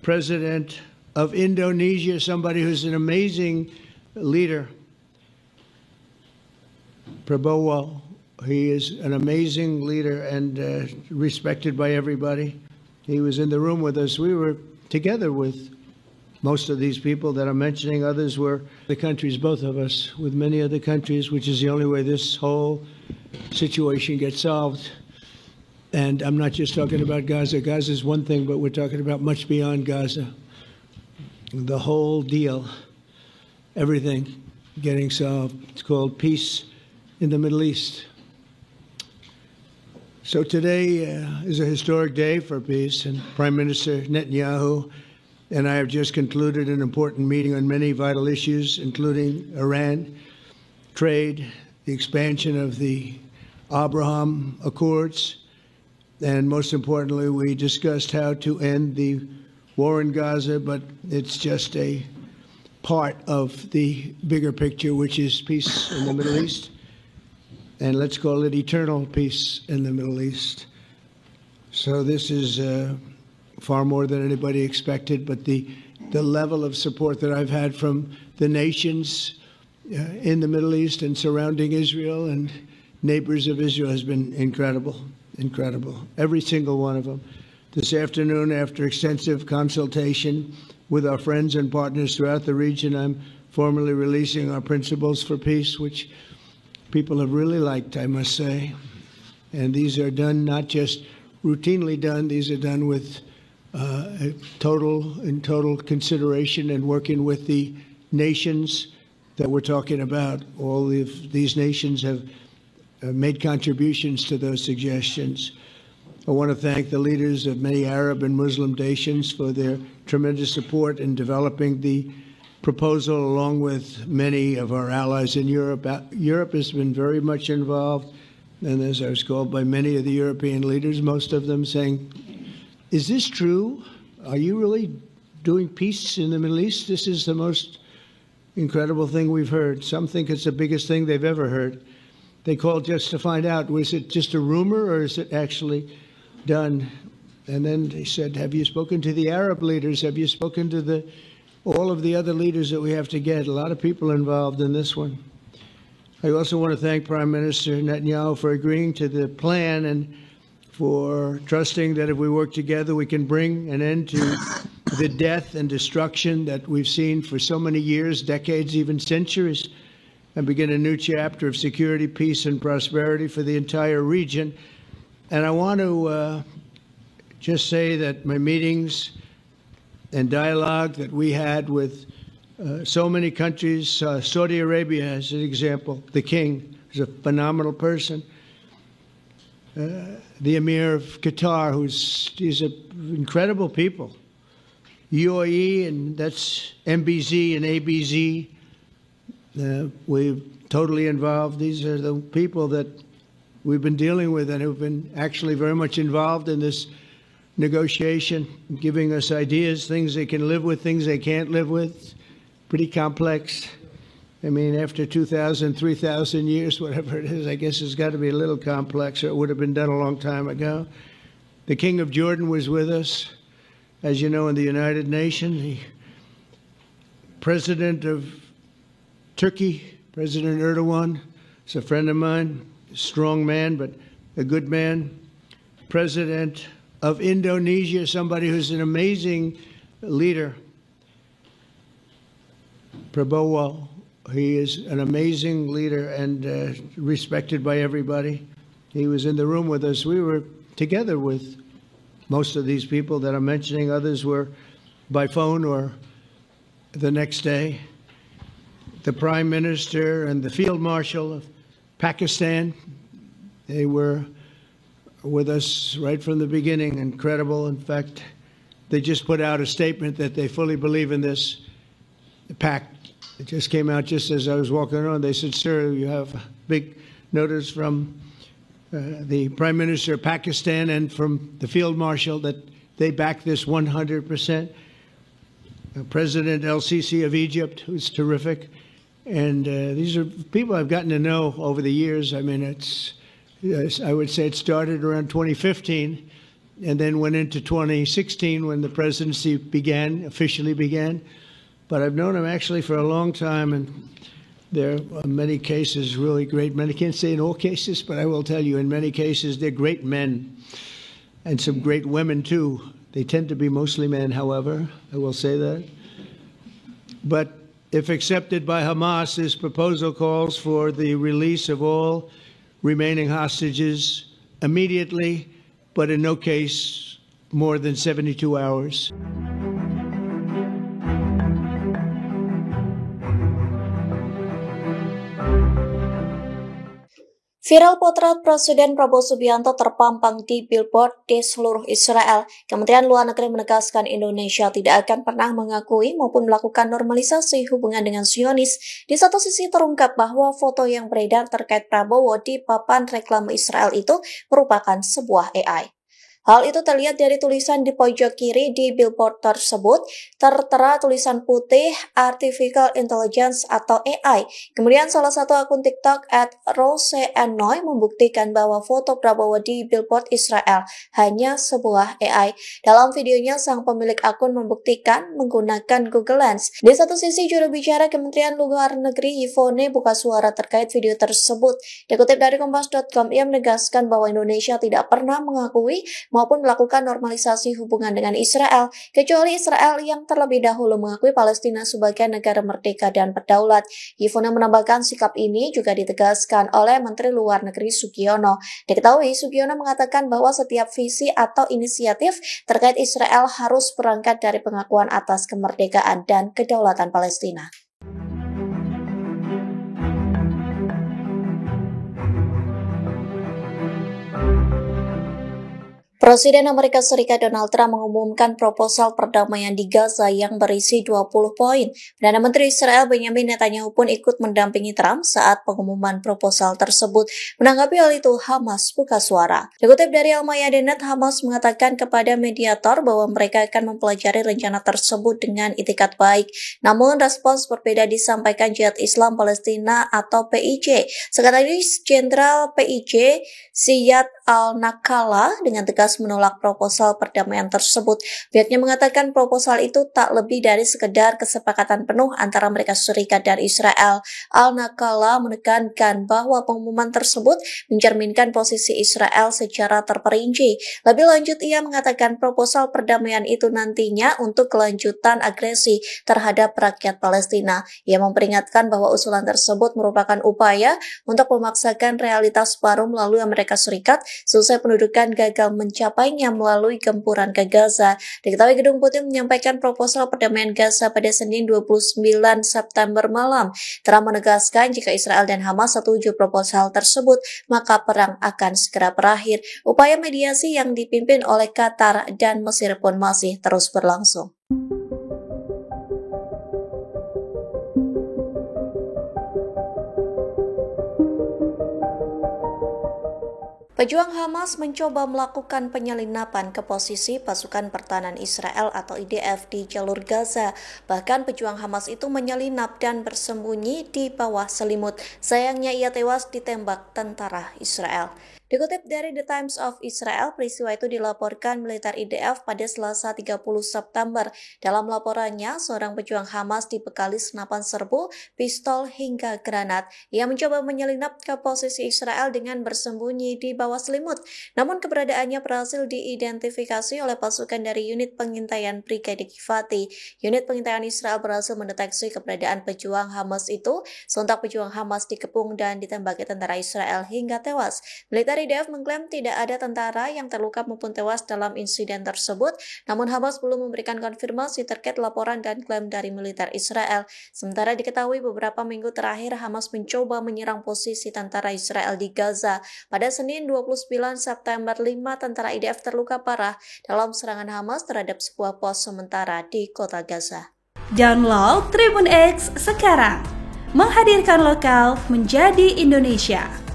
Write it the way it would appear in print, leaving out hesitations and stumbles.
President of Indonesia, somebody who's an amazing leader. Prabowo, he is an amazing leader and respected by everybody. He was in the room with us. We were together with most of these people that I'm mentioning. Others were the countries, both of us, with many other countries, which is the only way this whole situation gets solved. And I'm not just talking about Gaza. Gaza is one thing, but we're talking about much beyond Gaza. The whole deal, everything getting solved. It's called peace in the Middle East. So today is a historic day for peace, and Prime Minister Netanyahu and I have just concluded an important meeting on many vital issues, including Iran, trade, the expansion of the Abraham Accords, and most importantly, we discussed how to end the war in Gaza, but it's just a part of the bigger picture, which is peace in the Middle East. And let's call it eternal peace in the Middle East. So this is far more than anybody expected, but the level of support that I've had from the nations in the Middle East and surrounding Israel and neighbors of Israel has been incredible, incredible. Every single one of them. This afternoon, after extensive consultation with our friends and partners throughout the region, I'm formally releasing our principles for peace, which people have really liked, I must say. And these are done not just routinely done, these are done with total consideration and working with the nations that we're talking about. All of these nations have made contributions to those suggestions. I want to thank the leaders of many Arab and Muslim nations for their tremendous support in developing the proposal, along with many of our allies in Europe. Europe has been very much involved, and as I was called by many of the European leaders, most of them saying, is this true? Are you really doing peace in the Middle East? This is the most incredible thing we've heard. Some think it's the biggest thing they've ever heard. They called just to find out, was it just a rumor or is it actually done? And then they said, have you spoken to the Arab leaders? Have you spoken to all of the other leaders that we have to get? A lot of people involved in this one. I also want to thank Prime Minister Netanyahu for agreeing to the plan and for trusting that if we work together, we can bring an end to the death and destruction that we've seen for so many years, decades, even centuries, and begin a new chapter of security, peace, and prosperity for the entire region. And I want to just say that my meetings and dialogue that we had with so many countries, Saudi Arabia as an example, the king is a phenomenal person. The Emir of Qatar, he's an incredible people. UAE, and that's MBZ and ABZ. We're totally involved. These are the people that we've been dealing with and who've been actually very much involved in this negotiation, giving us ideas, things they can live with, things they can't live with. Pretty complex. I mean, after 2,000, 3,000 years, whatever it is, I guess it's got to be a little complex, or it would have been done a long time ago. The King of Jordan was with us, as you know, in the United Nations. The President of Turkey, President Erdogan, is a friend of mine, a strong man, but a good man. President of Indonesia, somebody who's an amazing leader. Prabowo, he is an amazing leader and respected by everybody. He was in the room with us. We were together with most of these people that I'm mentioning. Others were by phone or the next day. The Prime Minister and the Field Marshal of Pakistan, they were with us right from the beginning. Incredible. In fact, they just put out a statement that they fully believe in this pact. It just came out just as I was walking around. They said, sir, you have a big notice from the Prime Minister of Pakistan and from the Field Marshal that they back this 100%. President El-Sisi of Egypt, who's terrific. And these are people I've gotten to know over the years. I mean, I would say it started around 2015 and then went into 2016 when the presidency officially began. But I've known him actually for a long time, and there are many cases really great men. I can't say in all cases, but I will tell you, in many cases, they're great men, and some great women too. They tend to be mostly men, however, I will say that. But if accepted by Hamas, this proposal calls for the release of all remaining hostages immediately, but in no case more than 72 hours. Viral potret Presiden Prabowo Subianto terpampang di Billboard di seluruh Israel. Kementerian Luar Negeri menegaskan Indonesia tidak akan pernah mengakui maupun melakukan normalisasi hubungan dengan Zionis. Di satu sisi terungkap bahwa foto yang beredar terkait Prabowo di papan reklame Israel itu merupakan sebuah AI. Hal itu terlihat dari tulisan di pojok kiri di billboard tersebut, tertera tulisan putih Artificial Intelligence atau AI. Kemudian salah satu akun TikTok @roseanoy membuktikan bahwa foto Prabowo di billboard Israel hanya sebuah AI. Dalam videonya, sang pemilik akun membuktikan menggunakan Google Lens. Di satu sisi, juru bicara Kementerian Luar Negeri Yvonne buka suara terkait video tersebut. Dikutip dari kompas.com, ia menegaskan bahwa Indonesia tidak pernah mengakui maupun melakukan normalisasi hubungan dengan Israel, kecuali Israel yang terlebih dahulu mengakui Palestina sebagai negara merdeka dan berdaulat. Yvonne menambahkan sikap ini juga ditegaskan oleh Menteri Luar Negeri Subianto. Diketahui, Subianto mengatakan bahwa setiap visi atau inisiatif terkait Israel harus berangkat dari pengakuan atas kemerdekaan dan kedaulatan Palestina. Presiden Amerika Serikat Donald Trump mengumumkan proposal perdamaian di Gaza yang berisi 20 poin. Perdana Menteri Israel Benjamin Netanyahu pun ikut mendampingi Trump saat pengumuman proposal tersebut. Menanggapi hal itu, Hamas buka suara. Dikutip dari Al-Mayadinat, Hamas mengatakan kepada mediator bahwa mereka akan mempelajari rencana tersebut dengan itikat baik. Namun, respons berbeda disampaikan Jihad Islam Palestina atau PIJ. Sekretaris Jenderal PIJ, Ziyad al-Nakala, dengan tegas menolak proposal perdamaian tersebut. Pihaknya mengatakan proposal itu tak lebih dari sekedar kesepakatan penuh antara Amerika Serikat dan Israel. Al-Nakala menekankan bahwa pengumuman tersebut mencerminkan posisi Israel secara terperinci. Lebih lanjut, ia mengatakan proposal perdamaian itu nantinya untuk kelanjutan agresi terhadap rakyat Palestina. Ia memperingatkan bahwa usulan tersebut merupakan upaya untuk memaksakan realitas baru melalui Amerika Serikat seusai pendudukan gagal mencapainya melalui gempuran ke Gaza. Diketahui Gedung Putih menyampaikan proposal perdamaian Gaza pada Senin 29 September malam. Trump menegaskan jika Israel dan Hamas setuju proposal tersebut, maka perang akan segera berakhir. Upaya mediasi yang dipimpin oleh Qatar dan Mesir pun masih terus berlangsung. Pejuang Hamas mencoba melakukan penyelinapan ke posisi pasukan pertahanan Israel atau IDF di jalur Gaza. Bahkan pejuang Hamas itu menyelinap dan bersembunyi di bawah selimut. Sayangnya ia tewas ditembak tentara Israel. Dikutip dari The Times of Israel, peristiwa itu dilaporkan militer IDF pada Selasa 30 September. Dalam laporannya, seorang pejuang Hamas dibekali senapan serbu, pistol hingga granat. Ia mencoba menyelinap ke posisi Israel dengan bersembunyi di bawah selimut. Namun keberadaannya berhasil diidentifikasi oleh pasukan dari unit pengintaian Brigade Givati. Unit pengintaian Israel berhasil mendeteksi keberadaan pejuang Hamas itu. Sontak pejuang Hamas dikepung dan ditembaki tentara Israel hingga tewas. Militer IDF mengklaim tidak ada tentara yang terluka maupun tewas dalam insiden tersebut, namun Hamas belum memberikan konfirmasi terkait laporan dan klaim dari militer Israel. Sementara diketahui beberapa minggu terakhir Hamas mencoba menyerang posisi tentara Israel di Gaza. Pada Senin 29 September, 5 tentara IDF terluka parah dalam serangan Hamas terhadap sebuah pos sementara di kota Gaza. Download Tribunnews sekarang, menghadirkan lokal menjadi Indonesia.